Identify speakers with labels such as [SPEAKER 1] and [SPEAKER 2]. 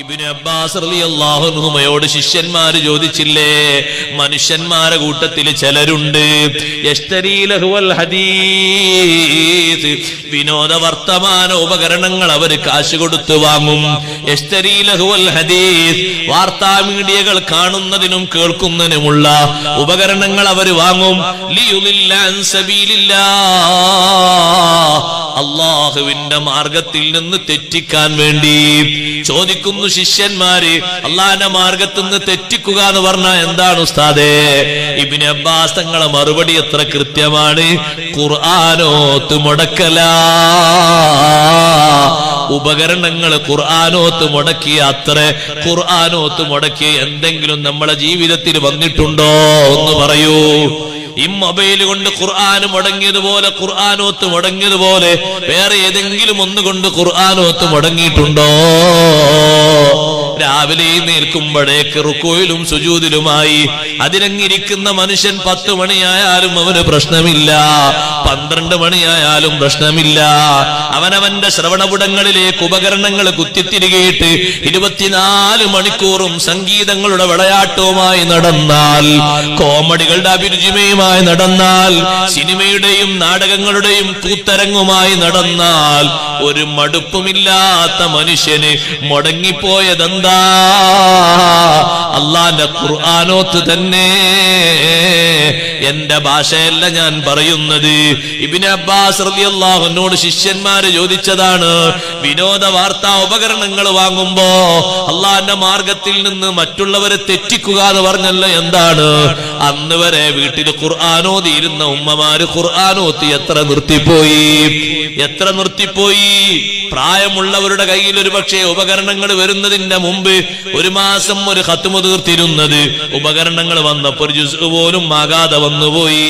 [SPEAKER 1] Ibn Abbas റളിയല്ലാഹു അൻഹുമയോട് ശിഷ്യന്മാര് ചോദിച്ചില്ലേ, മനുഷ്യന്മാരെ കൂട്ടത്തിൽ ചിലരുണ്ട് യശ്തരീ ലഹുവൽ ഹദീസ്, വിനോദ വർത്തമാന ഉപകരണങ്ങൾ അവര് കാശ് കൊടുത്തു വാങ്ങും. യശ്തരീ ലഹുവൽ ഹദീസ്, വാർത്താ മീഡിയകൾ കാണുന്നതിനും കേൾക്കുന്നതിനുമുള്ള ഉപകരണങ്ങൾ അവർ വാങ്ങും. ലിയുദില്ല അൻ സബീലില്ലാഹ്, അല്ലാഹുവിന്റെ മാർഗത്തിൽ നിന്ന് തെറ്റിക്കാൻ വേണ്ടി. ചോദിക്കുന്നു ശിഷ്യന്മാര്, അല്ലാഹുവിന്റെ മാർഗത്തിൽ നിന്ന് തെറ്റിക്കുക എന്ന് പറഞ്ഞാൽ എന്താണ് ഉസ്താദേ? ഇബ്നു അബ്ബാസ് തങ്ങളെ മറുപടി എത്ര കൃത്യമാണ്. ഖുർആനോത്ത് മുടക്കലാ. ഉപകരണങ്ങൾ ഖുർആനോത്ത് മുടക്കിയ അത്ര ഖുർആനോത്ത് മുടക്കിയ എന്തെങ്കിലും നമ്മളെ ജീവിതത്തിൽ വന്നിട്ടുണ്ടോ എന്ന് പറയൂ. ഈ മൊബൈൽ കൊണ്ട് ഖുർആൻ മുടങ്ങിയതുപോലെ, ഖുർആനോത്ത് മുടങ്ങിയതുപോലെ വേറെ ഏതെങ്കിലും ഒന്നുകൊണ്ട് ഖുർആനോത്ത് മുടങ്ങിയിട്ടുണ്ടോ? രാവിലെ നിൽക്കുമ്പോഴേക്ക് റുക്കോയിലും സുജൂദിലുമായി അതിനങ്ങിരിക്കുന്ന മനുഷ്യൻ 10 മണിയായാലും അവന് പ്രശ്നമില്ല, 12 മണിയായാലും പ്രശ്നമില്ല. അവനവന്റെ ശ്രവണപുടങ്ങളിലേക്ക് ഉപകരണങ്ങൾ കുത്തിത്തിരികയിട്ട് 24 മണിക്കൂറും സംഗീതങ്ങളുടെ വിളയാട്ടവുമായി നടന്നാൽ, കോമഡികളുടെ അഭിരുചിമയുമായി നടന്നാൽ, സിനിമയുടെയും നാടകങ്ങളുടെയും കൂത്തരങ്ങുമായി നടന്നാൽ, ഒരു മടുപ്പുമില്ലാത്ത മനുഷ്യന് മുടങ്ങിപ്പോയതെന്താ? അല്ലാഹുവിന്റെ ഖുർആനോത്ത് തന്നെ. എന്റെ ഭാഷയല്ല ഞാൻ പറയുന്നത്. ഇബ്നു അബ്ബാസ് റളിയല്ലാഹു അൻഹുവോട് ശിഷ്യന്മാര് ചോദിച്ചതാണ്. വിനോദ വാർത്താ ഉപകരണങ്ങൾ വാങ്ങുമ്പോ അല്ലാഹുവിന്റെ മാർഗത്തിൽ നിന്ന് മറ്റുള്ളവരെ തെറ്റിക്കുക എന്ന് പറഞ്ഞല്ലോ, എന്താണ്? അന്ന് വരെ വീട്ടിൽ ഖുർആനോതിയിരുന്ന ഉമ്മമാര് ഖുർആനോത്തി എത്ര നിർത്തിപ്പോയി. പ്രായമുള്ളവരുടെ കയ്യിൽ ഒരു പക്ഷേ ഉപകരണങ്ങൾ വരുന്നതിന്റെ മുമ്പ് ഒരു മാസം ഒരു ഖത്മ് തീർത്തിരുന്നത് ഉപകരണങ്ങൾ വന്നപ്പോൾ ഒരു ജുസ് പോലും ആകാതെ വന്നുപോയി.